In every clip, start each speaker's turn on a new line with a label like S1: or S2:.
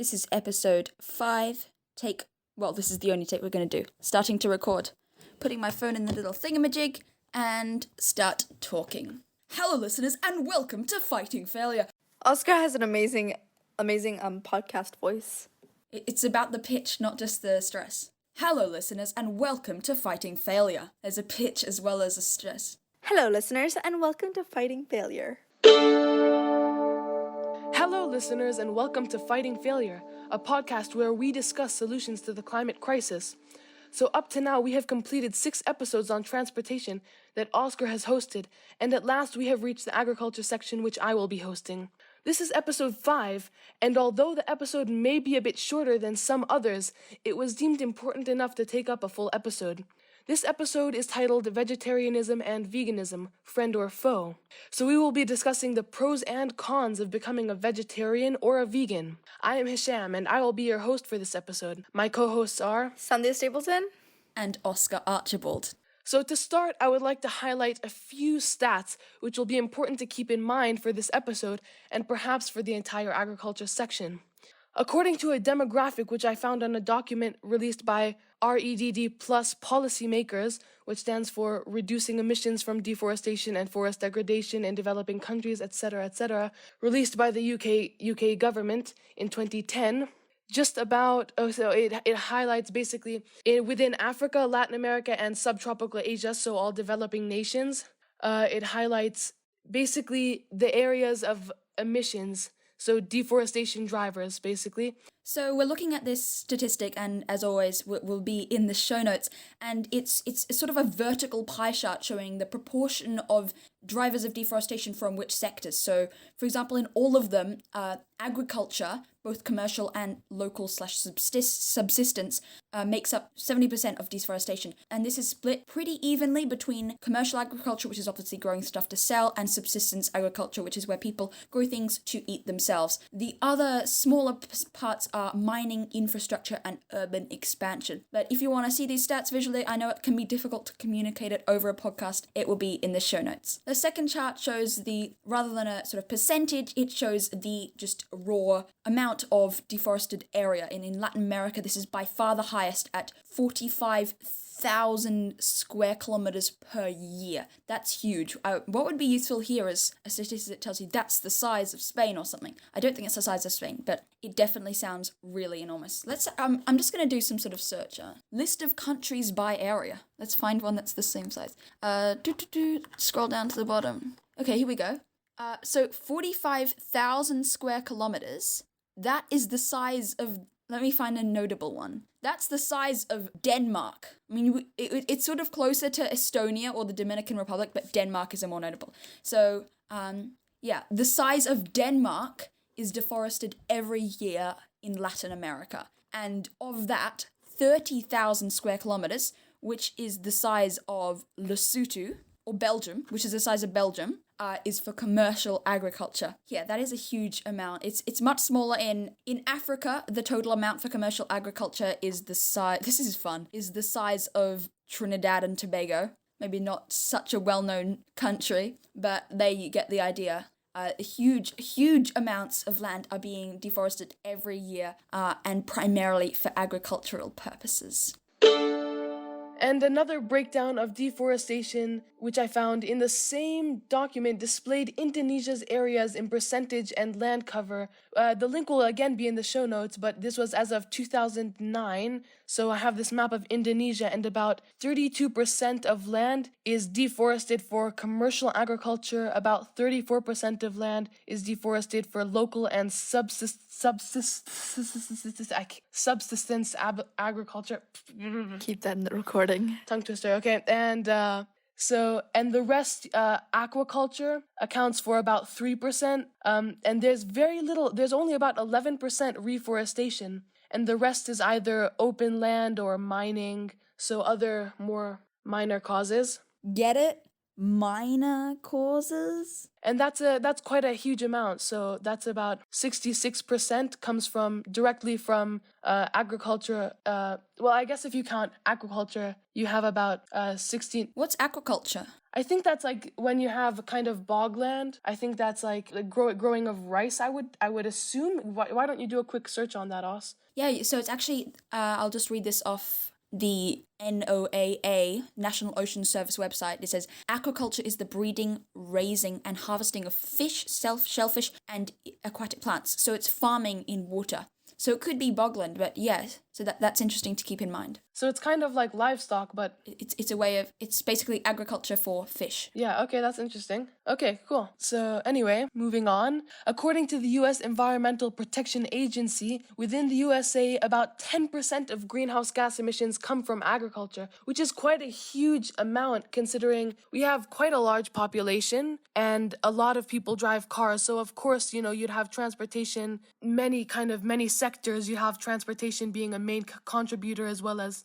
S1: This is episode 5. This is the only take we're going to do. Starting to record. Putting my phone in the little thingamajig and start talking. Hello, listeners, and welcome to Fighting Failure.
S2: Oscar has an amazing podcast voice.
S1: It's about the pitch, not just the stress. Hello, listeners, and welcome to Fighting Failure. There's a pitch as well as a stress.
S2: Hello, listeners, and welcome to Fighting Failure.
S3: Hello, listeners, and welcome to Fighting Failure, a podcast where we discuss solutions to the climate crisis. So up to now, we have completed 6 episodes on transportation that Oscar has hosted, and at last we have reached the agriculture section, which I will be hosting. This is episode 5, and although the episode may be a bit shorter than some others, it was deemed important enough to take up a full episode. This episode is titled Vegetarianism and Veganism, Friend or Foe. So we will be discussing the pros and cons of becoming a vegetarian or a vegan. I am Hisham, and I will be your host for this episode. My co-hosts are
S2: Sunday Stapleton
S1: and Oscar Archibald.
S3: So to start, I would like to highlight a few stats which will be important to keep in mind for this episode and perhaps for the entire agriculture section. According to a demographic which I found on a document released by REDD Plus Policymakers, which stands for Reducing Emissions from Deforestation and Forest Degradation in Developing Countries, etc., released by the UK government in 2010, it highlights basically within Africa, Latin America, and subtropical Asia, so all developing nations, it highlights basically the areas of emissions. So deforestation drivers, basically.
S1: So we're looking at this statistic, and as always, will be in the show notes. And it's sort of a vertical pie chart showing the proportion of drivers of deforestation from which sectors. So, for example, in all of them, agriculture, both commercial and local / subsistence, makes up 70% of deforestation. And this is split pretty evenly between commercial agriculture, which is obviously growing stuff to sell, and subsistence agriculture, which is where people grow things to eat themselves. The other smaller parts are mining, infrastructure, and urban expansion. But if you want to see these stats visually, I know it can be difficult to communicate it over a podcast. It will be in the show notes. The second chart shows rather than a sort of percentage, it shows the just raw amount of deforested area. In Latin America, this is by far the highest at 45,000 square kilometers per year. That's huge. What would be useful here is a statistic that tells you that's the size of Spain or something. I don't think it's the size of Spain, but it definitely sounds really enormous. I'm just going to do some sort of search. List of countries by area. Let's find one that's the same size. Scroll down to the bottom. Okay, here we go. So 45,000 square kilometers. That is the size of, let me find a notable one. That's the size of Denmark. I mean, it's sort of closer to Estonia or the Dominican Republic, but Denmark is a more notable. So, the size of Denmark is deforested every year in Latin America. And of that, 30,000 square kilometers, which is the size of Lesotho, or Belgium, which is the size of Belgium, is for commercial agriculture. Yeah, that is a huge amount. It's much smaller in Africa. The total amount for commercial agriculture is the size of Trinidad and Tobago. Maybe not such a well-known country, but there you get the idea. Huge amounts of land are being deforested every year, and primarily for agricultural purposes.
S3: And another breakdown of deforestation, which I found in the same document, displayed Indonesia's areas in percentage and land cover. The link will again be in the show notes, but this was as of 2009. So I have this map of Indonesia, and about 32% of land is deforested for commercial agriculture. About 34% of land is deforested for local and subsistence agriculture.
S2: Keep that in the recording.
S3: Tongue twister. Okay, and the rest, aquaculture accounts for about 3%. And there's only about 11% reforestation, and the rest is either open land or mining, so other more minor causes.
S1: Get it? Minor causes?
S3: And that's quite a huge amount. So that's about 66% comes directly from agriculture. Well, I guess if you count aquaculture, you have about 16.
S1: What's aquaculture?
S3: I think that's like when you have a kind of bogland. I think that's like the growing of rice. I would assume. Why don't you do a quick search on that, Os?
S1: Yeah, so it's actually, I'll just read this off the NOAA, National Ocean Service website. It says, aquaculture is the breeding, raising, and harvesting of fish, shellfish, and aquatic plants. So it's farming in water. So it could be bogland, but yeah, so that's interesting to keep in mind.
S3: So it's kind of like livestock, but
S1: It's basically agriculture for fish.
S3: yeah, okay, that's interesting. Okay, cool. So anyway, moving on. According to the US Environmental Protection Agency, within the USA, about 10% of greenhouse gas emissions come from agriculture, which is quite a huge amount considering we have quite a large population and a lot of people drive cars. So of course, you'd have transportation, many sectors. You have transportation being a main contributor, as well as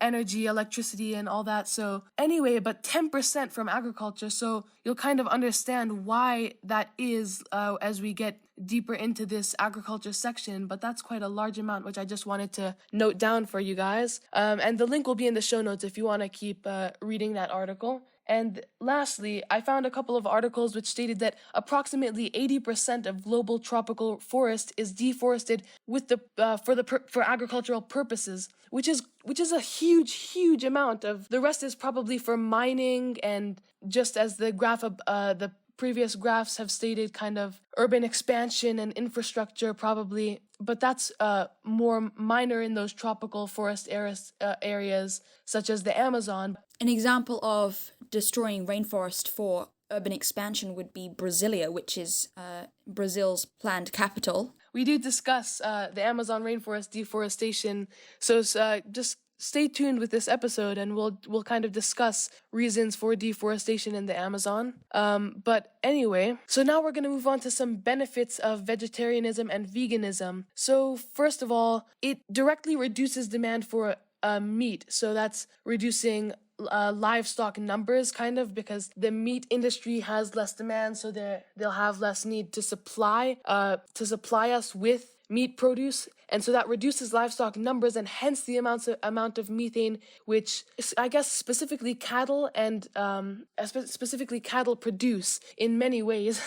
S3: energy, electricity, and all that. So anyway, but 10% from agriculture. So you'll kind of understand why that is as we get deeper into this agriculture section. But that's quite a large amount, which I just wanted to note down for you guys. And the link will be in the show notes if you want to keep reading that article. And lastly, I found a couple of articles which stated that approximately 80% of global tropical forest is deforested for agricultural purposes, which is a huge amount of. The rest is probably for mining, and just as the previous graphs have stated, kind of urban expansion and infrastructure probably, but that's more minor in those tropical forest areas such as the Amazon.
S1: An example of destroying rainforest for urban expansion would be Brasilia, which is Brazil's planned capital.
S3: We do discuss the Amazon rainforest deforestation, so just stay tuned with this episode, and we'll kind of discuss reasons for deforestation in the Amazon. But anyway, so now we're going to move on to some benefits of vegetarianism and veganism. So first of all, it directly reduces demand for meat. So that's reducing livestock numbers, kind of, because the meat industry has less demand, so they'll have less need to supply us with meat produce, and so that reduces livestock numbers and hence the amount of methane, which is, I guess, specifically cattle produce in many ways,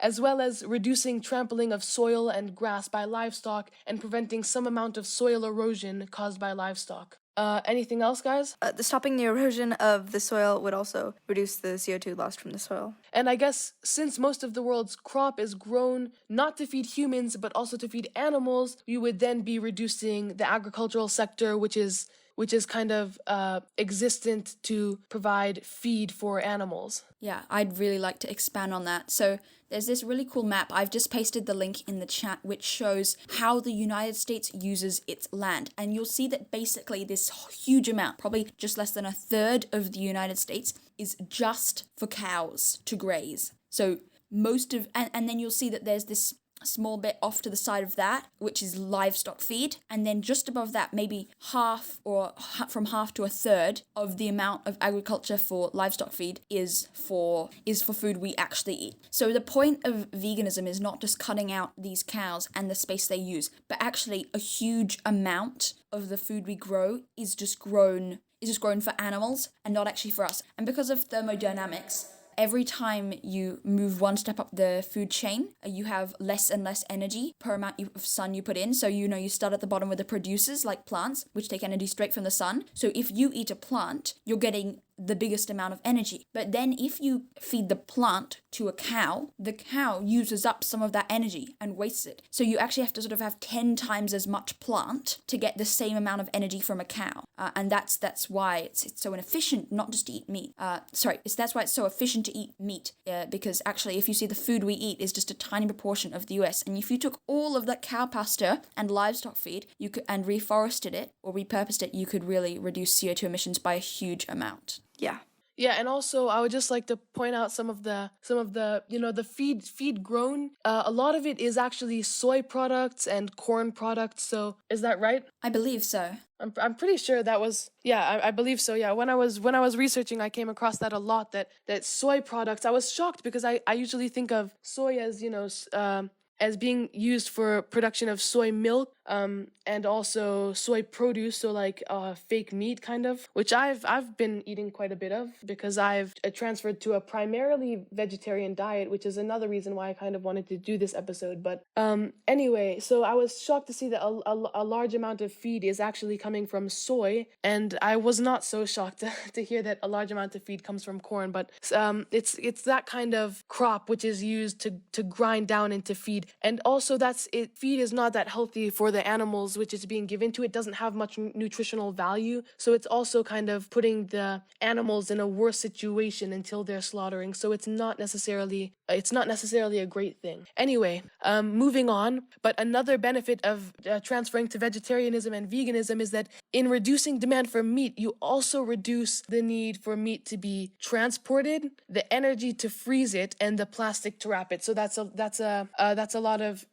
S3: as well as reducing trampling of soil and grass by livestock and preventing some amount of soil erosion caused by livestock. Anything else, guys?
S2: Stopping the erosion of the soil would also reduce the CO2 lost from the soil.
S3: And I guess since most of the world's crop is grown not to feed humans, but also to feed animals, we would then be reducing the agricultural sector, which is kind of existent to provide feed for animals.
S1: Yeah, I'd really like to expand on that. So there's this really cool map. I've just pasted the link in the chat, which shows how the United States uses its land. And you'll see that basically this huge amount, probably just less than a third of the United States, is just for cows to graze. So and then you'll see that there's this small bit off to the side of that, which is livestock feed, and then just above that, maybe half or from half to a third of the amount of agriculture for livestock feed is for food we actually eat. So the point of veganism is not just cutting out these cows and the space they use, but actually a huge amount of the food we grow is just grown for animals and not actually for us. And because of thermodynamics, every time you move one step up the food chain, you have less and less energy per amount of sun you put in. So, you start at the bottom with the producers, like plants, which take energy straight from the sun. So if you eat a plant, you're getting the biggest amount of energy. But then if you feed the plant to a cow, the cow uses up some of that energy and wastes it. So you actually have to sort of have 10 times as much plant to get the same amount of energy from a cow. And that's why it's so inefficient not just to eat meat. That's why it's so efficient to eat meat. Because actually, if you see the food we eat is just a tiny proportion of the US. And if you took all of that cow pasture and livestock feed, and reforested it or repurposed it, you could really reduce CO2 emissions by a huge amount.
S2: Yeah.
S3: Yeah, and also I would just like to point out some of the the feed grown. A lot of it is actually soy products and corn products. So is that right?
S1: I believe so.
S3: I'm pretty sure that was I believe so. Yeah, when I was researching, I came across that a lot. That soy products. I was shocked because I usually think of soy as as being used for production of soy milk, and also soy produce, so like fake meat kind of, which I've been eating quite a bit of because I've transferred to a primarily vegetarian diet, which is another reason why I kind of wanted to do this episode. But anyway, so I was shocked to see that a large amount of feed is actually coming from soy, and I was not so shocked to hear that a large amount of feed comes from corn. But it's that kind of crop which is used to grind down into feed, and also feed is not that healthy for the animals which is being given to. It doesn't have much nutritional value, so it's also kind of putting the animals in a worse situation until they're slaughtering. So it's not necessarily a great thing. Anyway, moving on. But another benefit of transferring to vegetarianism and veganism is that in reducing demand for meat, you also reduce the need for meat to be transported, the energy to freeze it, and the plastic to wrap it. So that's a lot of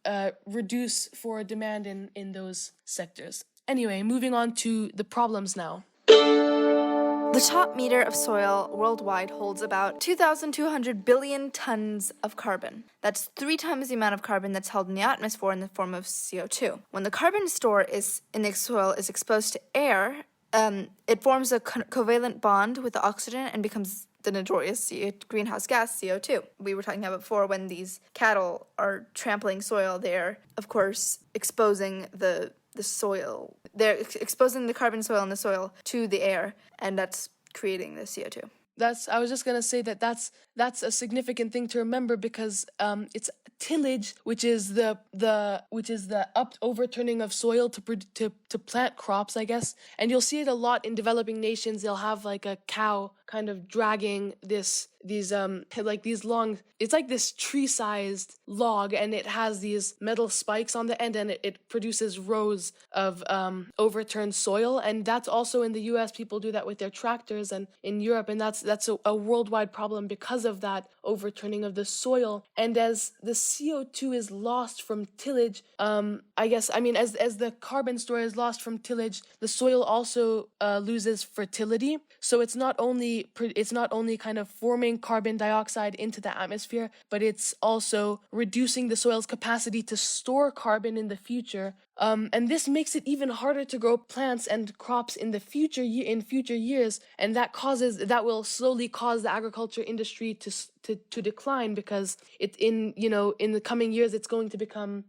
S3: reduce for demand in those sectors. Anyway, moving on to the problems now.
S2: The top meter of soil worldwide holds about 2,200 billion tons of carbon. That's 3 times the amount of carbon that's held in the atmosphere in the form of CO2. When the carbon stored in the soil is exposed to air, it forms a covalent bond with the oxygen and becomes the notorious greenhouse gas, CO2. We were talking about before, when these cattle are trampling soil, they're, of course, exposing the soil. They're exposing the carbon soil in the soil to the air, and that's creating the CO2.
S3: I was just gonna say that's a significant thing to remember, because it's tillage, which is the overturning of soil to plant crops, I guess. And you'll see it a lot in developing nations. They'll have like a cow kind of dragging these long, it's like this tree-sized log, and it has these metal spikes on the end, and it produces rows of overturned soil. And that's also in the US. People do that with their tractors, and in Europe, and that's a worldwide problem because of that overturning of the soil. And as the CO2 is lost from tillage, as the carbon stored is lost from tillage, the soil also loses fertility. So it's not only kind of forming carbon dioxide into the atmosphere, but it's also reducing the soil's capacity to store carbon in the future. And this makes it even harder to grow plants and crops in the future years, and that will slowly cause the agriculture industry to decline, because in the coming years it's going to become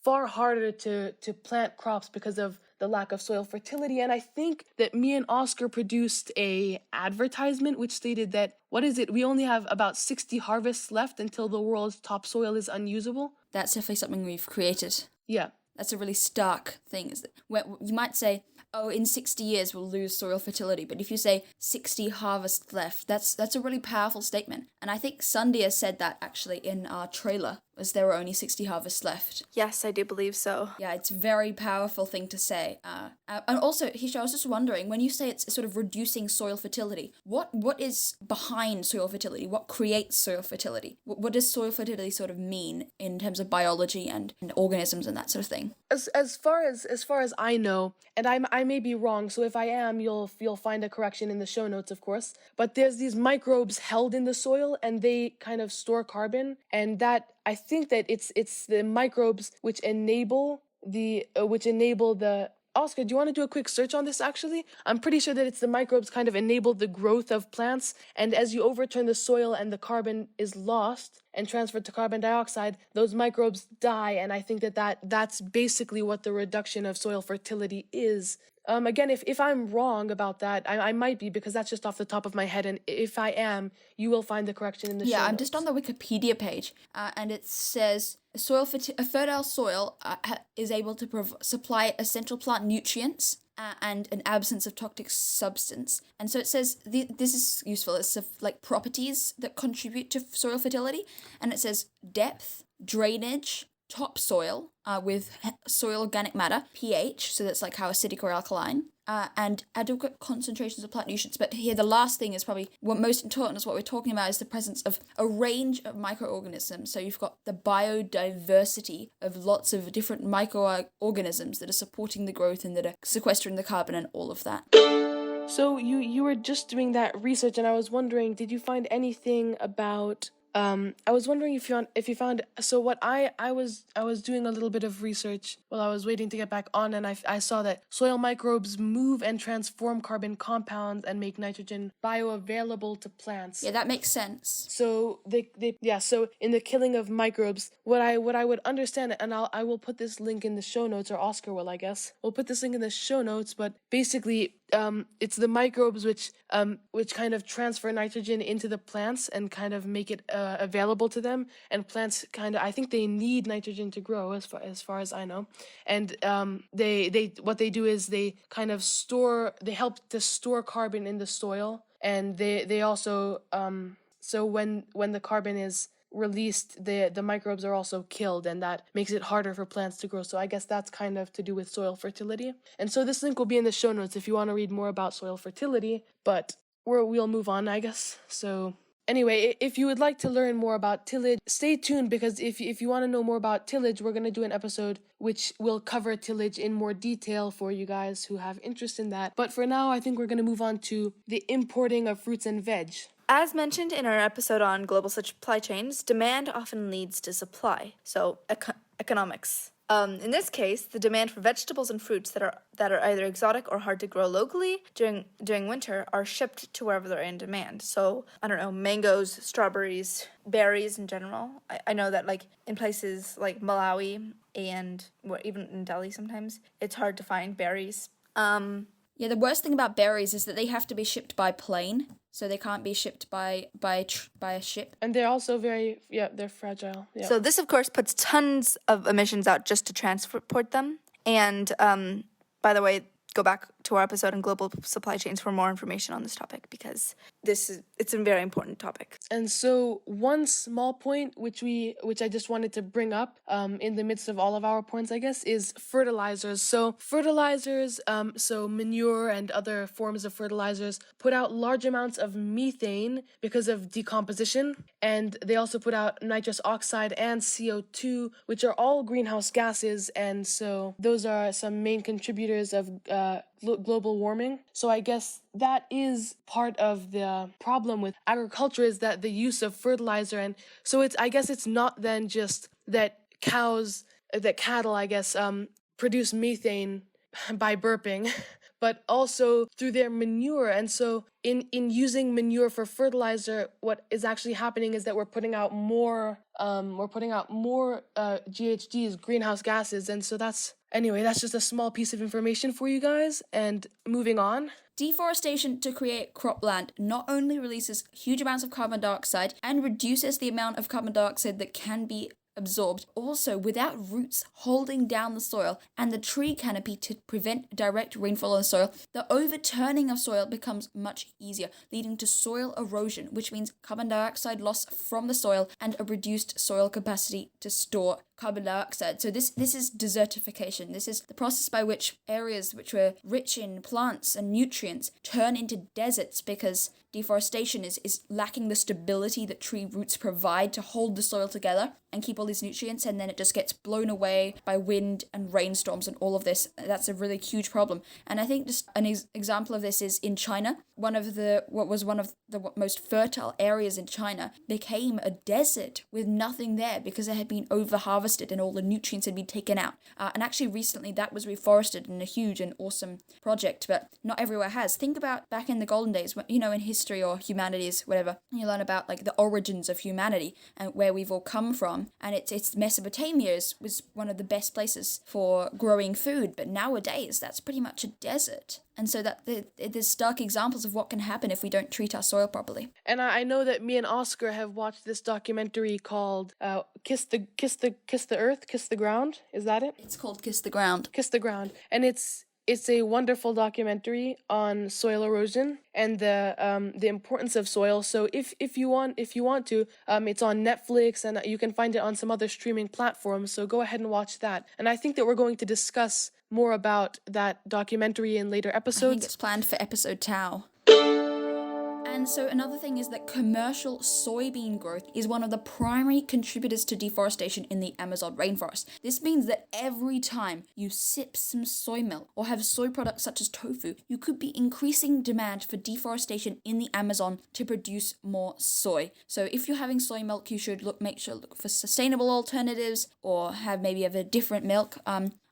S3: far harder to plant crops because of the lack of soil fertility. And I think that me and Oscar produced a advertisement which stated that, we only have about 60 harvests left until the world's topsoil is unusable.
S1: That's definitely something we've created.
S3: Yeah.
S1: That's a really stark thing. You might say, oh, in 60 years we'll lose soil fertility. But if you say 60 harvests left, that's a really powerful statement. And I think Sandhya said that actually in our trailer, as there were only 60 harvests left.
S2: Yes, I do believe so.
S1: Yeah, it's a very powerful thing to say. And also, Hisha, I was just wondering, when you say it's sort of reducing soil fertility, what is behind soil fertility? What creates soil fertility? What does soil fertility sort of mean in terms of biology and organisms and that sort of thing?
S3: As far as I know, and I may be wrong, so if I am, you'll find a correction in the show notes, of course. But there's these microbes held in the soil, and they kind of store carbon, and that, I think that it's the microbes which enable the Oscar, do you want to do a quick search on this, actually? I'm pretty sure that it's the microbes kind of enable the growth of plants, and as you overturn the soil and the carbon is lost and transferred to carbon dioxide, those microbes die, and I think that's basically what the reduction of soil fertility is. Again, if I'm wrong about that, I might be, because that's just off the top of my head, and if I am, you will find the correction in the show notes.
S1: Yeah, I'm just on the Wikipedia page, and it says a fertile soil is able to supply essential plant nutrients and an absence of toxic substance. And so it says this is useful. It's like properties that contribute to soil fertility, and it says depth, drainage, topsoil with soil organic matter, pH, so that's like how acidic or alkaline, and adequate concentrations of plant nutrients. But here the last thing is probably what most important, is what we're talking about, is the presence of a range of microorganisms. So you've got the biodiversity of lots of different microorganisms that are supporting the growth and that are sequestering the carbon and all of that.
S3: So you were just doing that research, and I was wondering, did you find anything about I was wondering if you found so what I was doing a little bit of research while I was waiting to get back on, and I saw that soil microbes move and transform carbon compounds and make nitrogen bioavailable to plants.
S1: Yeah, that makes sense.
S3: So so in the killing of microbes, what I would understand, and I will put this link in the show notes, or Oscar will, I guess. We'll put this link in the show notes, but basically it's the microbes which kind of transfer nitrogen into the plants and kind of make it available to them, and plants I think they need nitrogen to grow, as far as I know, and they what they do is they help to store carbon in the soil, and they also so when the carbon is released, the microbes are also killed, and that makes it harder for plants to grow. So I guess that's kind of to do with soil fertility. And so this link will be in the show notes if you want to read more about soil fertility, but we'll move on, I guess. So anyway, if you would like to learn more about tillage, stay tuned, because if you want to know more about tillage, we're going to do an episode which will cover tillage in more detail for you guys who have interest in that. But for now, I think we're going to move on to the importing of fruits and veg.
S2: As mentioned in our episode on global supply chains, demand often leads to supply, so economics. In this case, the demand for vegetables and fruits that are either exotic or hard to grow locally during winter are shipped to wherever they're in demand. So, I don't know, mangoes, strawberries, berries in general. I know that, like, in places like Malawi and even in Delhi sometimes, it's hard to find berries.
S1: Yeah, the worst thing about berries is that they have to be shipped by plane, so they can't be shipped by a ship.
S3: And they're also they're fragile. Yeah.
S2: So this, of course, puts tons of emissions out just to transport them. And by the way, go back to our episode on global supply chains for more information on this topic, because it's a very important topic.
S3: And so one small point which I just wanted to bring up in the midst of all of our points, I guess, is fertilizers. So fertilizers, so manure and other forms of fertilizers, put out large amounts of methane because of decomposition, and they also put out nitrous oxide and CO2, which are all greenhouse gases, and so those are some main contributors of global warming. So I guess that is part of the problem with agriculture, is that the use of fertilizer. And so it's not then just that cattle, I guess, produce methane by burping, but also through their manure. And so in using manure for fertilizer, what is actually happening is that we're putting out more GHGs, greenhouse gases. And so that's just a small piece of information for you guys. And moving on.
S1: Deforestation to create cropland not only releases huge amounts of carbon dioxide and reduces the amount of carbon dioxide that can be absorbed, also without roots holding down the soil and the tree canopy to prevent direct rainfall on the soil, the overturning of soil becomes much easier, leading to soil erosion, which means carbon dioxide loss from the soil and a reduced soil capacity to store carbon dioxide. So this is desertification. This is the process by which areas which were rich in plants and nutrients turn into deserts, because deforestation is lacking the stability that tree roots provide to hold the soil together and keep all these nutrients, and then it just gets blown away by wind and rainstorms and all of this. That's a really huge problem. And I think just an example of this is in China. One of the most fertile areas in China became a desert with nothing there because it had been over-harvested and all the nutrients had been taken out. And actually recently that was reforested in a huge and awesome project, but not everywhere has. Think about back in the golden days, when, in history or humanities, whatever, you learn about like the origins of humanity and where we've all come from. And it's Mesopotamia was one of the best places for growing food, but nowadays that's pretty much a desert. And so that there's stark examples of what can happen if we don't treat our soil properly.
S3: And I know that me and Oscar have watched this documentary called Kiss the Earth, Kiss the Ground. Is that it?
S1: It's called Kiss the Ground.
S3: Kiss the Ground. And it's a wonderful documentary on soil erosion and the importance of soil. So if you want to, it's on Netflix, and you can find it on some other streaming platforms. So go ahead and watch that. And I think that we're going to discuss more about that documentary in later episodes.
S1: I think it's planned for episode Tau. And so another thing is that commercial soybean growth is one of the primary contributors to deforestation in the Amazon rainforest. This means that every time you sip some soy milk or have soy products such as tofu, you could be increasing demand for deforestation in the Amazon to produce more soy. So if you're having soy milk, you should look for sustainable alternatives or have a different milk.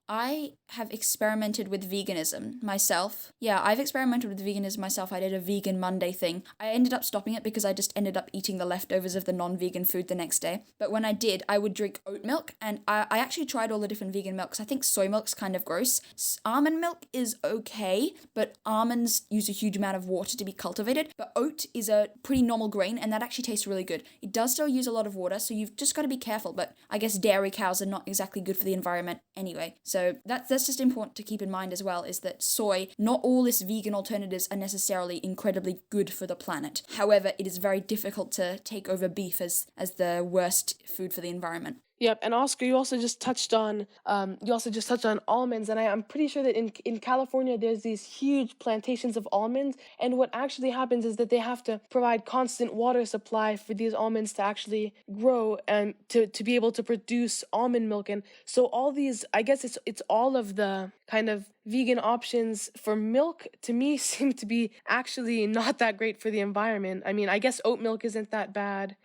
S1: I have experimented with veganism myself. Yeah, I've experimented with veganism myself. I did a vegan Monday thing. I ended up stopping it because I just ended up eating the leftovers of the non-vegan food the next day. But when I did, I would drink oat milk, and I actually tried all the different vegan milks. I think soy milk's kind of gross. Almond milk is okay, but almonds use a huge amount of water to be cultivated. But oat is a pretty normal grain, and that actually tastes really good. It does still use a lot of water, so you've just got to be careful. But I guess dairy cows are not exactly good for the environment anyway. So that's just important to keep in mind as well, is that soy, not all its vegan alternatives are necessarily incredibly good for the planet. However, it is very difficult to take over beef as the worst food for the environment.
S3: Yep, and Oscar, you also just touched on almonds, and I'm pretty sure that in California there's these huge plantations of almonds, and what actually happens is that they have to provide constant water supply for these almonds to actually grow and to be able to produce almond milk. And so all these, I guess it's all of the kind of vegan options for milk, to me, seem to be actually not that great for the environment. I mean, I guess oat milk isn't that bad.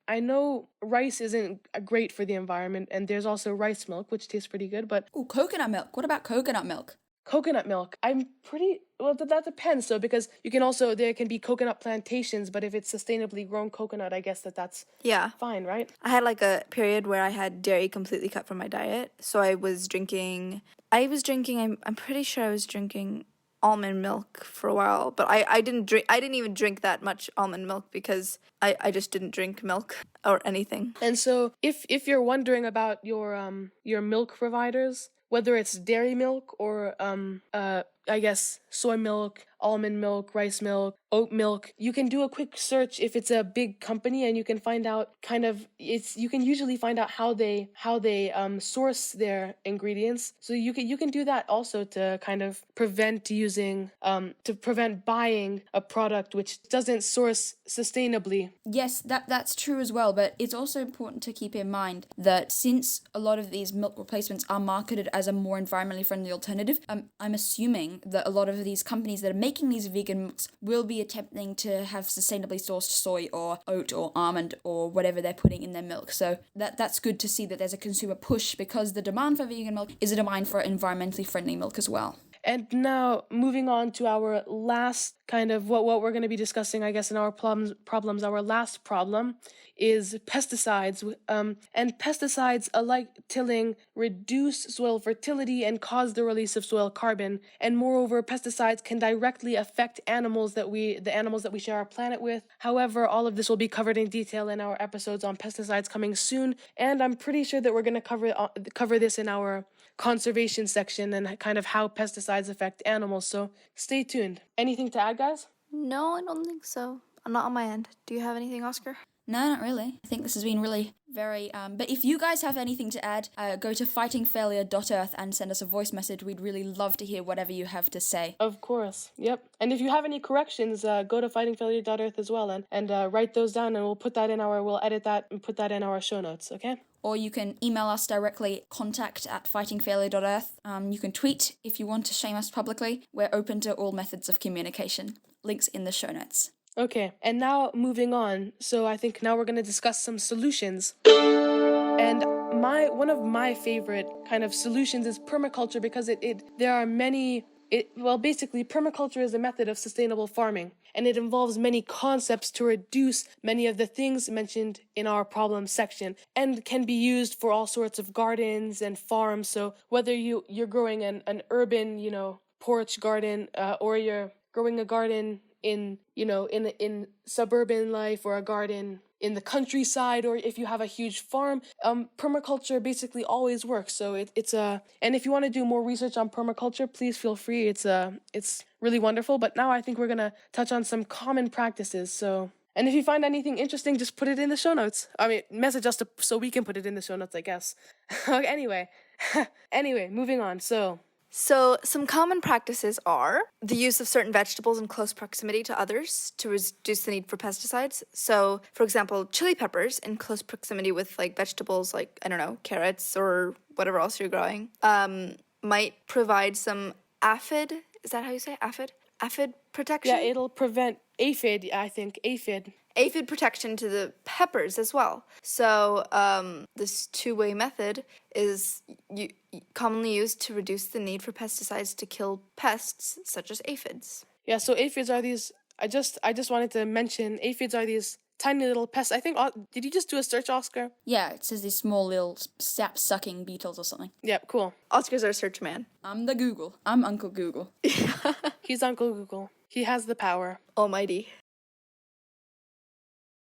S3: I know rice isn't great for the environment, and there's also rice milk, which tastes pretty good, but...
S1: Ooh, coconut milk. What about coconut milk?
S3: Coconut milk. That depends, though, because there can be coconut plantations, but if it's sustainably grown coconut, I guess that's fine, right?
S2: I had like a period where I had dairy completely cut from my diet, so I'm pretty sure I was drinking almond milk for a while, but I didn't even drink that much almond milk because I just didn't drink milk or anything.
S3: And so if you're wondering about your milk providers, whether it's dairy milk or I guess soy milk, almond milk, rice milk, oat milk, you can do a quick search if it's a big company, and you can find out you can usually find out how they source their ingredients. So you can do that also to kind of prevent buying a product which doesn't source sustainably.
S1: Yes, that's true as well, but it's also important to keep in mind that since a lot of these milk replacements are marketed as a more environmentally friendly alternative, I'm assuming that a lot of these companies that are making these vegan milks will be attempting to have sustainably sourced soy or oat or almond or whatever they're putting in their milk. So that's good to see that there's a consumer push, because the demand for vegan milk is a demand for environmentally friendly milk as well.
S3: And now, moving on to our last kind of what we're going to be discussing, I guess, in our problems. Our last problem is pesticides. And pesticides, alike tilling, reduce soil fertility and cause the release of soil carbon. And moreover, pesticides can directly affect the animals that we share our planet with. However, all of this will be covered in detail in our episodes on pesticides coming soon. And I'm pretty sure that we're going to cover this in our conservation section and kind of how pesticides affect animals. So stay tuned. Anything to add, guys?
S2: No, I don't think so. Not on my end. Do you have anything, Oscar?
S1: No, not really. I think this has been really very... But if you guys have anything to add, go to fightingfailure.earth and send us a voice message. We'd really love to hear whatever you have to say.
S3: Of course. Yep. And if you have any corrections, go to fightingfailure.earth as well and write those down, and we'll edit that and put that in our show notes, okay?
S1: Or you can email us directly, contact@fightingfailure.earth. You can tweet if you want to shame us publicly. We're open to all methods of communication. Links in the show notes.
S3: Okay, and now moving on. So I think now we're going to discuss some solutions. And one of my favorite kind of solutions is permaculture, because there are many... basically, permaculture is a method of sustainable farming, and it involves many concepts to reduce many of the things mentioned in our problem section, and can be used for all sorts of gardens and farms. So whether you're growing an urban, porch garden, or you're growing a garden in suburban life, or a garden in the countryside, or if you have a huge farm, permaculture basically always works. So and if you want to do more research on permaculture, please feel free. It's really wonderful. But now I think we're gonna touch on some common practices. So, and if you find anything interesting, just put it in the show notes. I mean, message us so we can put it in the show notes, I guess. Anyway, moving on. So
S2: So, some common practices are the use of certain vegetables in close proximity to others to reduce the need for pesticides. So, for example, chili peppers in close proximity with like vegetables like, I don't know, carrots or whatever else you're growing, might provide some aphid. Is that how you say it? Aphid protection?
S3: Yeah, it'll prevent aphid, I think,
S2: Aphid protection to the peppers as well. So this two-way method is commonly used to reduce the need for pesticides to kill pests such as aphids.
S3: Yeah, so aphids are these, I just wanted to mention, aphids are these tiny little pests. I think, did you just do a search, Oscar?
S1: Yeah, it says these small little sap-sucking beetles or something.
S3: Yep, cool.
S2: Oscar's our search man.
S1: I'm the Google. I'm Uncle Google.
S3: He's Uncle Google. He has the power.
S2: Almighty.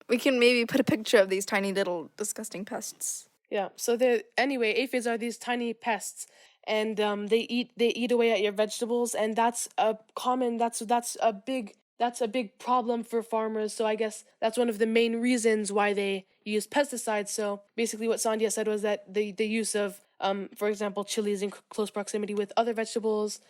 S2: We can maybe put a picture of these tiny little disgusting pests.
S3: Yeah, so anyway, aphids are these tiny pests, and they eat away at your vegetables, and that's a big problem for farmers. So I guess that's one of the main reasons why they use pesticides. So basically what Sandhya said was that the use of for example, chilies in close proximity with other vegetables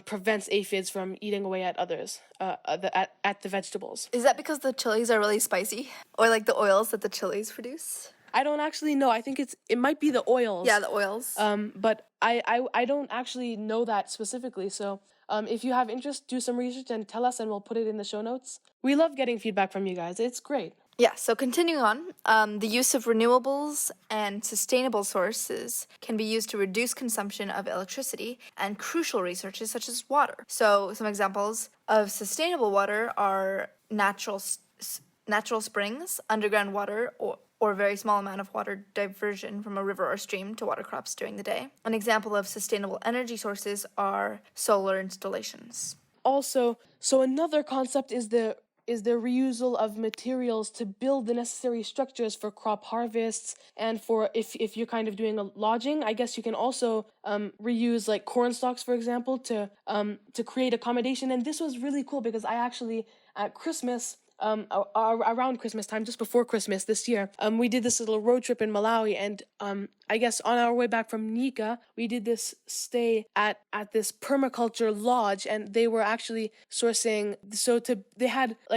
S3: prevents aphids from eating away at others, at the vegetables.
S2: Is that because the chilies are really spicy? Or like the oils that the chilies produce?
S3: I don't actually know. I think it might be the oils.
S2: Yeah, the oils.
S3: But I don't actually know that specifically. So if you have interest, do some research and tell us, and we'll put it in the show notes. We love getting feedback from you guys. It's great.
S2: Yeah, so continuing on, the use of renewables and sustainable sources can be used to reduce consumption of electricity and crucial resources such as water. So some examples of sustainable water are natural springs, underground water, or a very small amount of water diversion from a river or stream to water crops during the day. An example of sustainable energy sources are solar installations.
S3: Also, so another concept is the reusal of materials to build the necessary structures for crop harvests, and for if you're kind of doing a lodging, I guess you can also reuse like corn stalks, for example, to create accommodation. And this was really cool because I actually at Christmas, around Christmas time, just before Christmas this year, we did this little road trip in Malawi, and I guess on our way back from Nika, we did this stay at this permaculture lodge, and they were actually sourcing,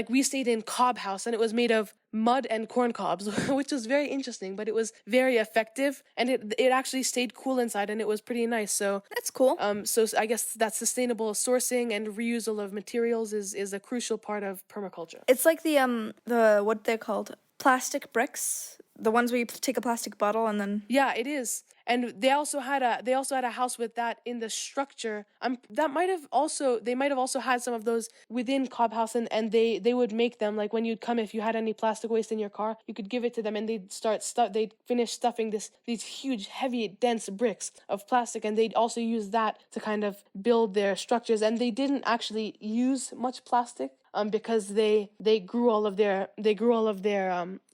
S3: we stayed in cob house, and it was made of mud and corn cobs, which was very interesting, but it was very effective, and it actually stayed cool inside, and it was pretty nice. So
S2: that's cool.
S3: So I guess that sustainable sourcing and reusal of materials is a crucial part of permaculture.
S2: It's like the what they're called, plastic bricks, the ones where you take a plastic bottle and then...
S3: Yeah, it is. And they also had a house with that in the structure. They might have also had some of those within Cobb House, and they would make them, like when you'd come, if you had any plastic waste in your car, you could give it to them, and they'd finish stuffing these huge, heavy, dense bricks of plastic, and they'd also use that to kind of build their structures. And they didn't actually use much plastic because they grew all of their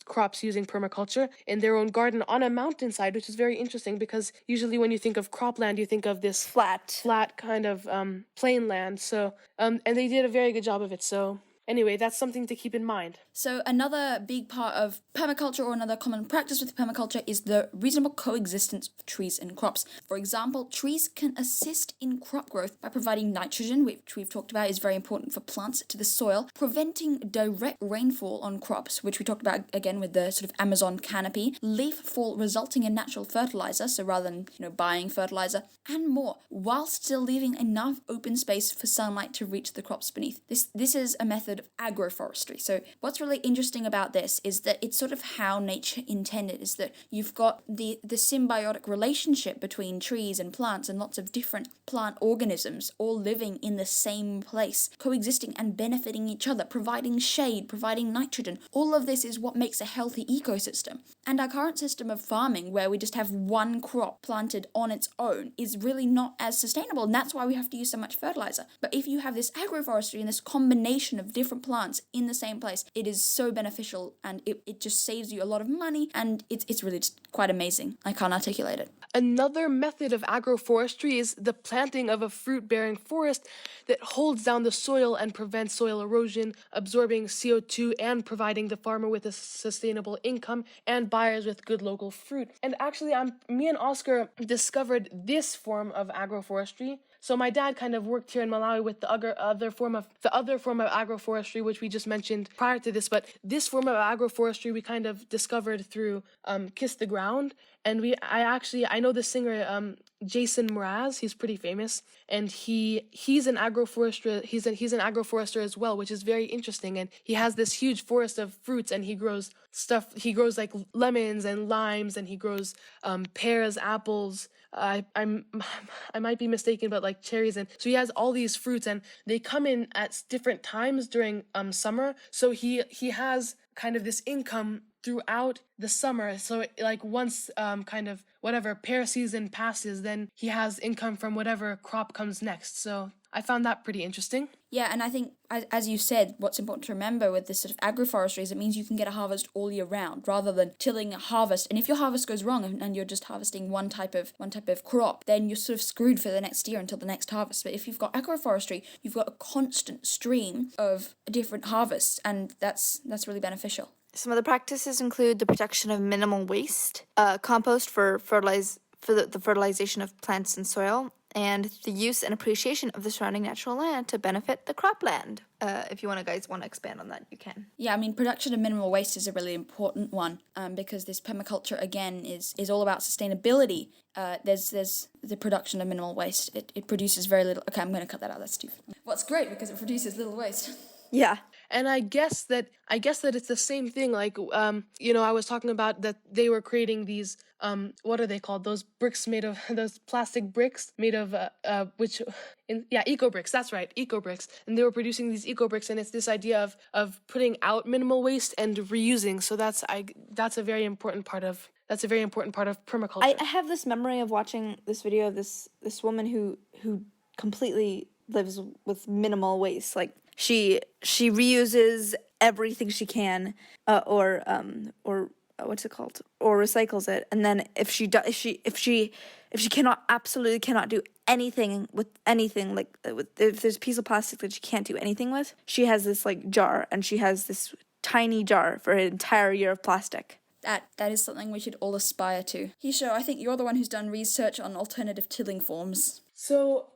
S3: crops using permaculture in their own garden on a mountainside, which is very interesting because usually when you think of cropland, you think of this flat kind of plain land. So and they did a very good job of it. So anyway, that's something to keep in mind.
S1: So another big part of permaculture, or another common practice with permaculture, is the reasonable coexistence of trees and crops. For example, trees can assist in crop growth by providing nitrogen, which we've talked about is very important for plants, to the soil, preventing direct rainfall on crops, which we talked about again with the sort of Amazon canopy, leaf fall resulting in natural fertilizer, so rather than buying fertilizer, and more, while still leaving enough open space for sunlight to reach the crops beneath. This is a method of agroforestry. So what's really interesting about this is that it's sort of how nature intended, is that you've got the symbiotic relationship between trees and plants and lots of different plant organisms all living in the same place, coexisting and benefiting each other, providing shade, providing nitrogen. All of this is what makes a healthy ecosystem. And our current system of farming, where we just have one crop planted on its own, is really not as sustainable, and that's why we have to use so much fertilizer. But if you have this agroforestry and this combination of different plants in the same place, it is is so beneficial, and it just saves you a lot of money, and it's really just quite amazing. I can't articulate it.
S3: Another method of agroforestry is the planting of a fruit-bearing forest that holds down the soil and prevents soil erosion, absorbing CO2 and providing the farmer with a sustainable income and buyers with good local fruit. And actually, me and Oscar discovered this form of agroforestry. So my dad kind of worked here in Malawi with the other form of agroforestry, which we just mentioned prior to this. But this form of agroforestry we kind of discovered through Kiss the Ground. And I know the singer Jason Mraz. He's pretty famous, and he's an agroforester. He's an agroforester as well, which is very interesting. And he has this huge forest of fruits, and he grows stuff. He grows like lemons and limes, and he grows pears, apples. I might be mistaken, but like cherries, and so he has all these fruits, and they come in at different times during summer. So he has kind of this income throughout the summer. So like once kind of whatever pear season passes, then he has income from whatever crop comes next. So I found that pretty interesting.
S1: Yeah, and I think, as you said, what's important to remember with this sort of agroforestry is it means you can get a harvest all year round, rather than tilling a harvest. And if your harvest goes wrong and you're just harvesting one type of crop, then you're sort of screwed for the next year until the next harvest. But if you've got agroforestry, you've got a constant stream of different harvests, and that's really beneficial.
S2: Some other practices include the production of minimal waste, compost for the fertilization of plants and soil, and the use and appreciation of the surrounding natural land to benefit the cropland. If you guys want to expand on that, you can.
S1: Yeah, I mean, production of minimal waste is a really important one, because this permaculture, again, is all about sustainability. There's the production of minimal waste. It produces very little. Okay, I'm going to cut that out. That's stupid. What's great, because it produces little waste.
S2: Yeah.
S3: And I guess that it's the same thing. Like, I was talking about that they were creating these, what are they called? Those bricks those plastic bricks made of, eco bricks. That's right, eco bricks. And they were producing these eco bricks, and it's this idea of putting out minimal waste and reusing. So that's a very important part of permaculture.
S2: I have this memory of watching this video of this woman who completely lives with minimal waste. Like, she reuses everything she can, or what's it called, or recycles it. And then if she absolutely cannot do anything with anything, like if there's a piece of plastic that she can't do anything with, she has this like jar, and she has this tiny jar for an entire year of plastic.
S1: That is something we should all aspire to. Hisho, I think you're the one who's done research on alternative tilling forms.
S3: So,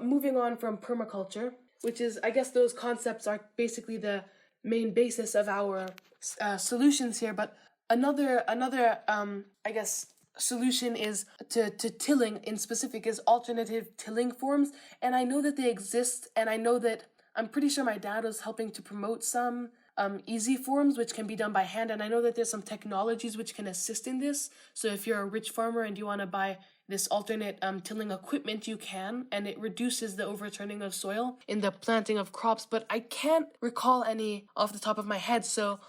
S3: moving on from permaculture, which is, I guess those concepts are basically the main basis of our solutions here, but another I guess solution is to tilling in specific is alternative tilling forms. And I know that they exist, and I'm pretty sure my dad was helping to promote some easy forms which can be done by hand, and I know that there's some technologies which can assist in this. So if you're a rich farmer and you want to buy this alternate tilling equipment, you can, and it reduces the overturning of soil in the planting of crops, but I can't recall any off the top of my head. So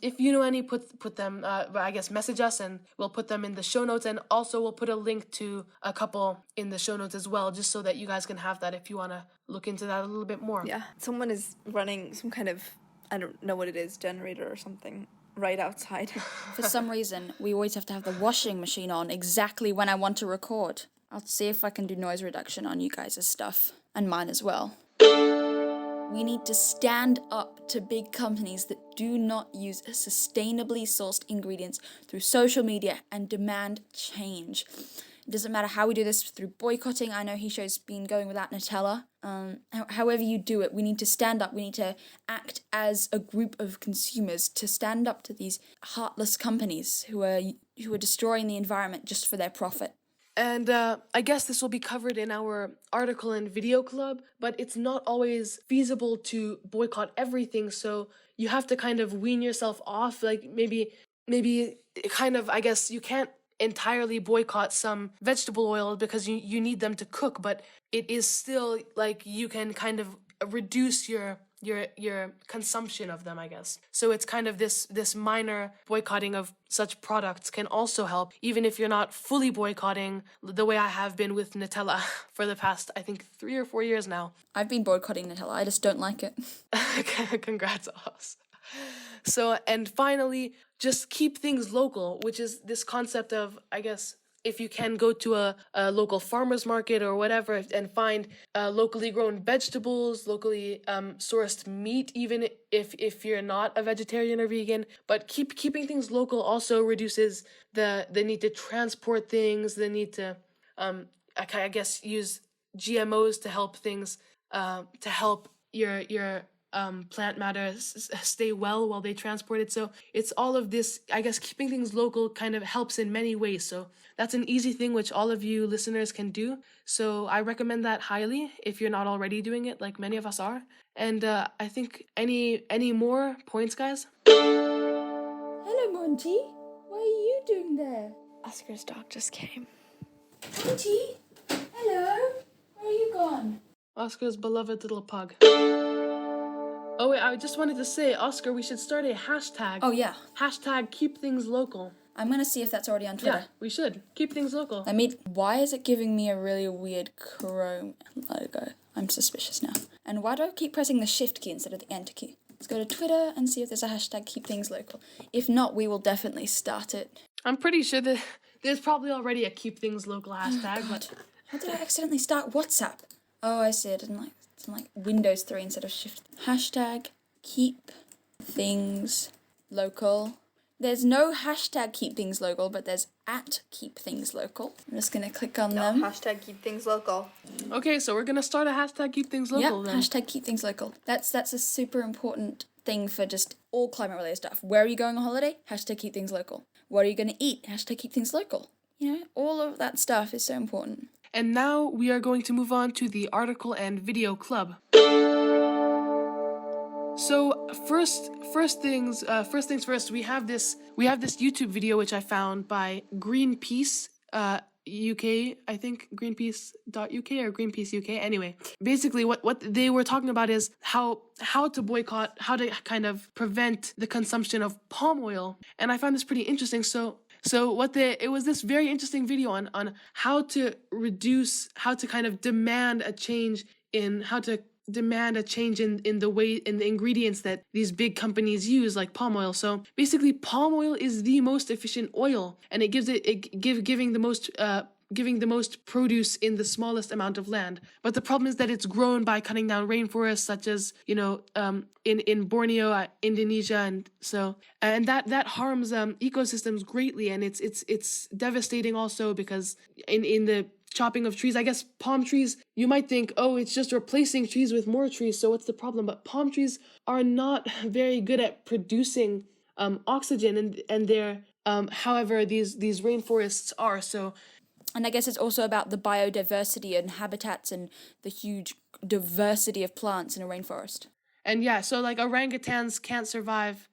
S3: if you know any, put them, I guess message us, and we'll put them in the show notes, and also we'll put a link to a couple in the show notes as well, just so that you guys can have that if you want to look into that a little bit more.
S2: Yeah, someone is running some kind of, I don't know what it is, generator or something right outside.
S1: For some reason, we always have to have the washing machine on exactly when I want to record. I'll see if I can do noise reduction on you guys' stuff, and mine as well. We need to stand up to big companies that do not use sustainably sourced ingredients through social media and demand change. It doesn't matter how we do this, through boycotting. I know Hisho's been going without Nutella. However you do it, we need to stand up. We need to act as a group of consumers to stand up to these heartless companies who are destroying the environment just for their profit.
S3: And I guess this will be covered in our article and video club, but it's not always feasible to boycott everything, so you have to kind of wean yourself off. Like maybe kind of, I guess you can't entirely boycott some vegetable oil because you need them to cook, but it is still like you can kind of reduce your your consumption of them, I guess. So it's kind of this minor boycotting of such products can also help, even if you're not fully boycotting the way I have been with Nutella for the past, I think, 3 or 4 years now.
S1: I've been boycotting Nutella. I just don't like it.
S3: Congrats, us. So, and finally, just keep things local, which is this concept of, I guess, if you can go to a local farmer's market or whatever and find locally grown vegetables, locally sourced meat, even if you're not a vegetarian or vegan. But keeping things local also reduces the need to transport things, the need to, I guess, use GMOs to help things, to help your plant matter stay well while they transport it. So it's all of this, I guess, keeping things local kind of helps in many ways. So that's an easy thing which all of you listeners can do. So I recommend that highly if you're not already doing it, like many of us are. And I think any more points, guys?
S1: Hello, Monty. What are you doing there?
S2: Oscar's dog just came.
S1: Monty? Hello? Where are you gone?
S3: Oscar's beloved little pug. Oh wait, I just wanted to say, Oscar, we should start a hashtag.
S1: Oh, yeah.
S3: Hashtag keep things local.
S1: I'm going to see if that's already on Twitter.
S3: Yeah, we should. Keep things local.
S1: Why is it giving me a really weird Chrome logo? I'm suspicious now. And why do I keep pressing the Shift key instead of the Enter key? Let's go to Twitter and see if there's a hashtag keep things local. If not, we will definitely start it.
S3: I'm pretty sure that there's probably already a keep things local hashtag.
S1: God. How did I accidentally start WhatsApp? Oh, I see. It's in like Windows 3 instead of Shift. Hashtag keep things local. There's no hashtag keep things local, but there's at keep things local. I'm just going to click on them.
S2: Hashtag keep things local.
S3: Okay, so we're going to start a hashtag keep things local then.
S1: Hashtag keep things local. That's a super important thing for just all climate related stuff. Where are you going on holiday? Hashtag keep things local. What are you going to eat? Hashtag keep things local. You know, all of that stuff is so important.
S3: And now we are going to move on to the article and video club. So first things first, we have this YouTube video which I found by Greenpeace UK, I think Greenpeace.uk or Greenpeace UK. Anyway, basically what they were talking about is how to boycott, how to kind of prevent the consumption of palm oil. And I found this pretty interesting. So it was this very interesting video on how to kind of demand a change in the ingredients that these big companies use, like palm oil. So basically, palm oil is the most efficient oil, and it giving the most produce in the smallest amount of land. But the problem is that it's grown by cutting down rainforests, such as in Borneo, Indonesia, and that harms ecosystems greatly, and it's devastating also because in the chopping of trees, I guess palm trees, you might think, oh, it's just replacing trees with more trees, so what's the problem? But palm trees are not very good at producing oxygen, and they're however these rainforests are. So,
S1: and I guess it's also about the biodiversity and habitats and the huge diversity of plants in a rainforest.
S3: And yeah, so like orangutans can't survive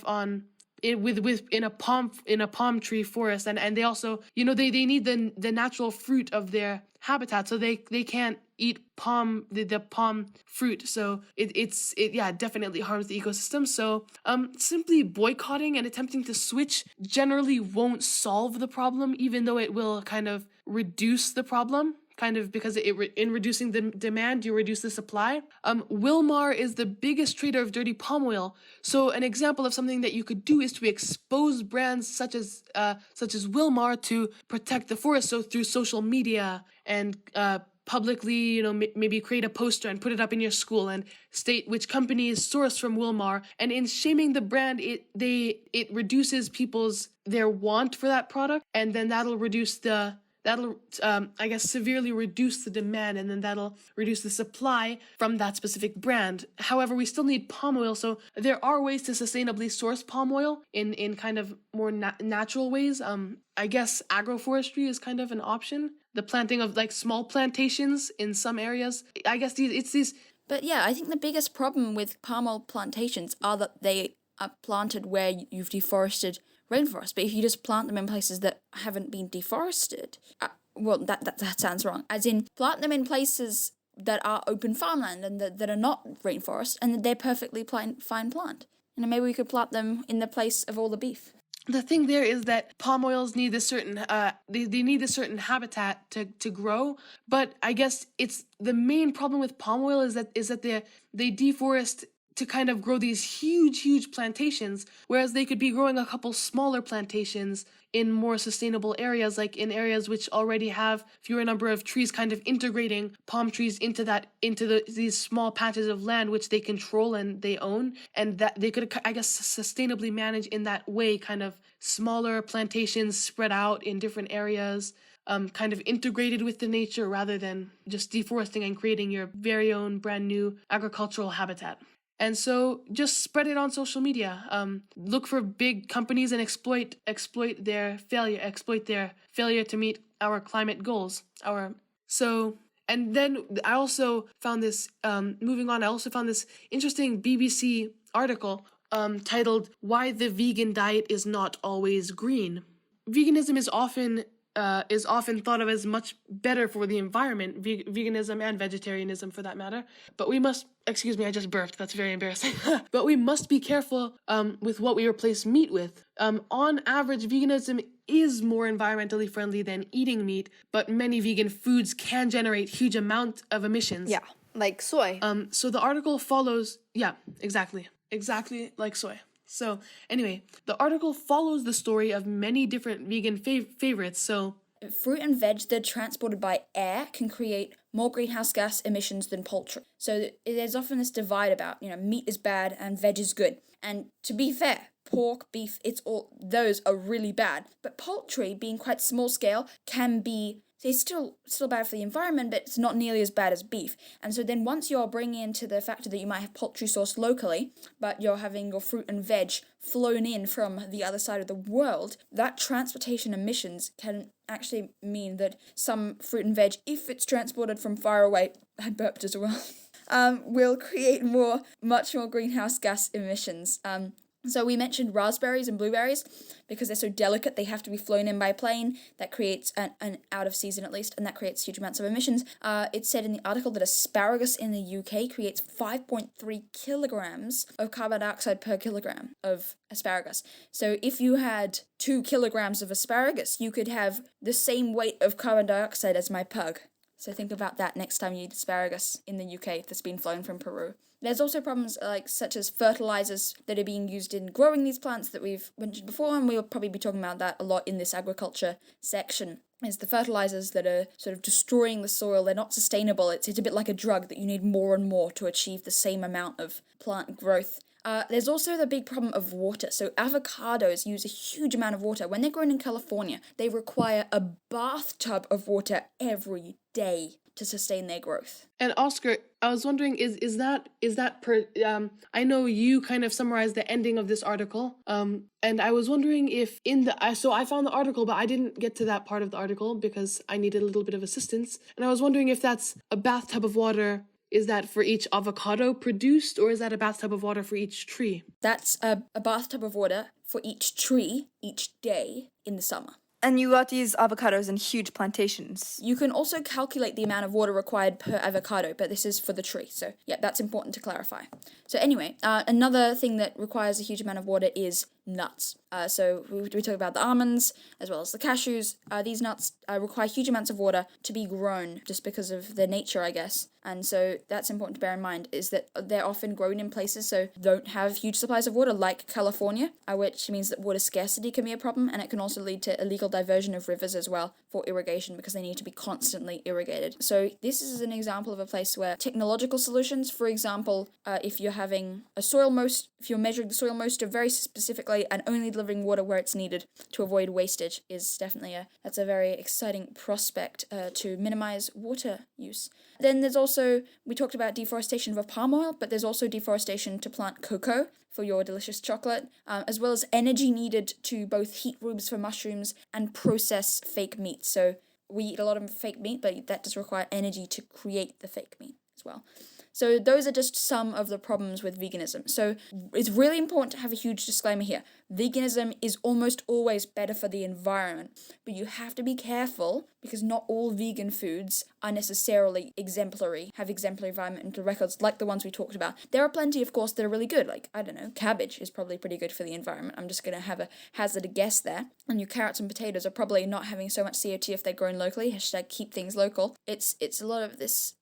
S3: on in a palm tree forest, and they also, they need the natural fruit of their habitat, so they can't eat the palm fruit. So it definitely harms the ecosystem. So simply boycotting and attempting to switch generally won't solve the problem, even though it will kind of reduce the problem. Kind of because in reducing the demand, you reduce the supply. Wilmar is the biggest trader of dirty palm oil. So an example of something that you could do is to expose brands such as Wilmar to protect the forest. So through social media and publicly, maybe create a poster and put it up in your school and state which company is sourced from Wilmar. And in shaming the brand, it reduces their want for that product, and then that'll I guess severely reduce the demand, and then that'll reduce the supply from that specific brand. However, we still need palm oil, so there are ways to sustainably source palm oil in kind of more natural ways. I guess agroforestry is kind of an option. The planting of like small plantations in some areas. I guess it's these.
S1: But yeah, I think the biggest problem with palm oil plantations are that they are planted where you've deforested rainforest. But if you just plant them in places that haven't been deforested, that sounds wrong. As in, plant them in places that are open farmland and that are not rainforest, and they're perfectly fine plant. Maybe we could plant them in the place of all the beef.
S3: The thing there is that palm oils need a certain they need a certain habitat to grow, but I guess it's the main problem with palm oil is that they deforest to kind of grow these huge plantations, whereas they could be growing a couple smaller plantations in more sustainable areas, like in areas which already have fewer number of trees, kind of integrating palm trees into these small patches of land which they control and they own, and that they could, I guess, sustainably manage in that way, kind of smaller plantations spread out in different areas, kind of integrated with the nature rather than just deforesting and creating your very own brand new agricultural habitat. And so just spread it on social media. Look for big companies and exploit their failure to meet our climate goals. And then I also found this, moving on, I also found this interesting BBC article titled "Why the Vegan Diet is Not Always Green." Veganism is often thought of as much better for the environment, veganism and vegetarianism for that matter. But we must, excuse me, I just burped, that's very embarrassing. But we must be careful with what we replace meat with. On average, veganism is more environmentally friendly than eating meat, but many vegan foods can generate huge amount of emissions.
S2: Yeah, like soy.
S3: So the article follows, yeah, exactly like soy. So anyway, the article follows the story of many different vegan favorites. So
S1: fruit and veg that are transported by air can create more greenhouse gas emissions than poultry. So there's often this divide about, meat is bad and veg is good. And to be fair, pork, beef, those are really bad. But poultry, being quite small scale, can be, it's still bad for the environment, but it's not nearly as bad as beef. And so then once you're bringing into the factor that you might have poultry sourced locally, but you're having your fruit and veg flown in from the other side of the world, that transportation emissions can actually mean that some fruit and veg, if it's transported from far away, I burped as well, will create much more greenhouse gas emissions. So we mentioned raspberries and blueberries because they're so delicate, they have to be flown in by plane. That creates an out of season at least, and that creates huge amounts of emissions. It said in the article that asparagus in the UK creates 5.3 kilograms of carbon dioxide per kilogram of asparagus. So if you had 2 kilograms of asparagus, you could have the same weight of carbon dioxide as my pug. So think about that next time you eat asparagus in the UK that's been flown from Peru. There's also problems such as fertilizers that are being used in growing these plants that we've mentioned before, and we'll probably be talking about that a lot in this agriculture section. Is the fertilizers that are sort of destroying the soil. They're not sustainable. It's a bit like a drug that you need more and more to achieve the same amount of plant growth. There's also the big problem of water. So avocados use a huge amount of water. When they're grown in California, they require a bathtub of water every day to sustain their growth.
S3: And Oscar, I was wondering, is that per? I know you kind of summarized the ending of this article. And I was wondering if so I found the article, but I didn't get to that part of the article because I needed a little bit of assistance. And I was wondering if that's a bathtub of water. Is that for each avocado produced, or is that a bathtub of water for each tree?
S1: That's a bathtub of water for each tree each day in the summer.
S2: And you got these avocados in huge plantations.
S1: You can also calculate the amount of water required per avocado, but this is for the tree. So, yeah, that's important to clarify. So anyway, another thing that requires a huge amount of water is nuts. So we talk about the almonds as well as the cashews. These nuts require huge amounts of water to be grown just because of their nature, I guess. And so that's important to bear in mind, is that they're often grown in places so don't have huge supplies of water, like California, which means that water scarcity can be a problem, and it can also lead to illegal diversion of rivers as well for irrigation because they need to be constantly irrigated. So this is an example of a place where technological solutions, for example, if you're measuring the soil moisture very specifically and only delivering water where it's needed to avoid wastage, is definitely that's a very exciting prospect to minimize water use. Then there's also, we talked about deforestation for palm oil, but there's also deforestation to plant cocoa for your delicious chocolate, as well as energy needed to both heat rooms for mushrooms and process fake meat. So we eat a lot of fake meat, but that does require energy to create the fake meat as well. So those are just some of the problems with veganism. So it's really important to have a huge disclaimer here. Veganism is almost always better for the environment, but you have to be careful because not all vegan foods are necessarily exemplary, have exemplary environmental records like the ones we talked about. There are plenty, of course, that are really good. Like, I don't know, cabbage is probably pretty good for the environment. I'm just going to have a hazard a guess there. And your carrots and potatoes are probably not having so much CO2 if they're grown locally. Hashtag keep things local. It's a lot of this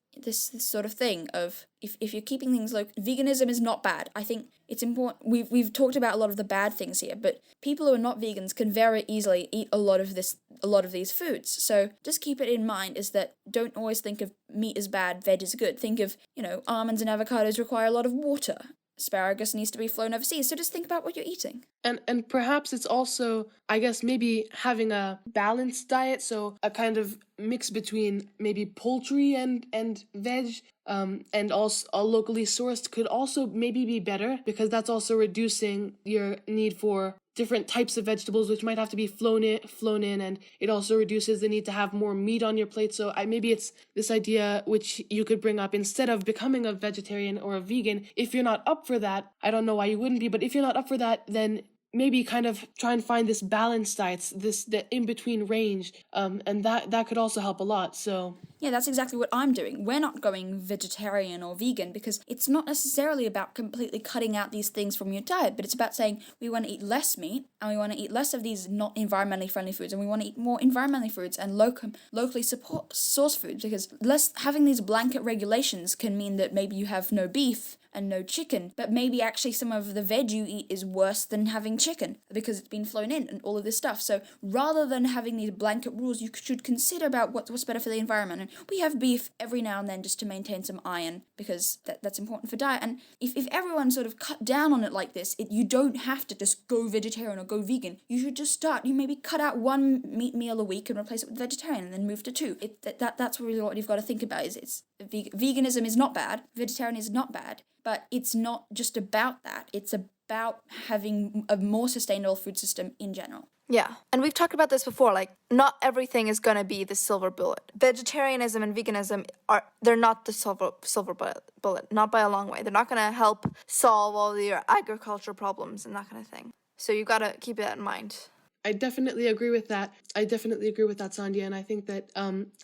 S1: sort of thing of if you're keeping things local. Veganism is not bad. I think it's important. We've talked about a lot of the bad things here, but people who are not vegans can very easily eat a lot of these foods. So just keep it in mind is that don't always think of meat as bad, veg is good. Think of, almonds and avocados require a lot of water. Asparagus needs to be flown overseas. So just think about what you're eating.
S3: And perhaps it's also, I guess, maybe having a balanced diet, so a kind of mix between maybe poultry and veg, and also locally sourced could also maybe be better, because that's also reducing your need for different types of vegetables, which might have to be flown in, and it also reduces the need to have more meat on your plate. So maybe it's this idea which you could bring up instead of becoming a vegetarian or a vegan. If you're not up for that, I don't know why you wouldn't be, but if you're not up for that, then maybe kind of try and find this balanced diet, the in-between range, and that could also help a lot. So
S1: yeah, that's exactly what I'm doing. We're not going vegetarian or vegan because it's not necessarily about completely cutting out these things from your diet, but it's about saying we want to eat less meat and we want to eat less of these not environmentally friendly foods, and we want to eat more environmentally foods and locally sourced foods, because having these blanket regulations can mean that maybe you have no beef and no chicken, but maybe actually some of the veg you eat is worse than having chicken because it's been flown in and all of this stuff. So rather than having these blanket rules, you should consider about what's better for the environment. And we have beef every now and then just to maintain some iron because that's important for diet. And if everyone sort of cut down on it like this, you don't have to just go vegetarian or go vegan. You should just start. You maybe cut out one meat meal a week and replace it with vegetarian, and then move to 2. That's really what you've got to think about. Veganism is not bad. Vegetarianism is not bad. But it's not just about that. It's about having a more sustainable food system in general.
S2: Yeah, and we've talked about this before, like, not everything is going to be the silver bullet. Vegetarianism and veganism, they're not the silver bullet, not by a long way. They're not going to help solve all your agriculture problems and that kind of thing. So you've got to keep that in mind.
S3: I definitely agree with that. Sandhya, and I think that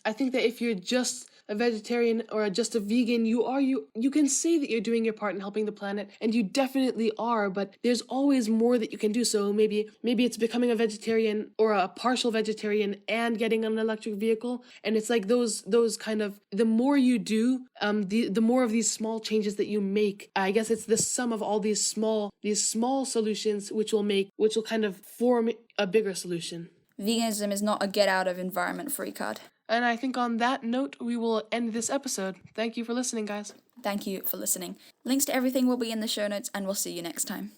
S3: if you're just a vegetarian or just a vegan, you can say that you're doing your part in helping the planet, and you definitely are, but there's always more that you can do. So maybe it's becoming a vegetarian or a partial vegetarian and getting an electric vehicle, and it's like those kind of, the more you do, the more of these small changes that you make. I guess it's the sum of all these small solutions which will kind of form a bigger solution.
S1: Veganism is not a get out of environment free card.
S3: And I think on that note, we will end this episode. Thank you for listening, guys.
S1: Thank you for listening. Links to everything will be in the show notes, and we'll see you next time.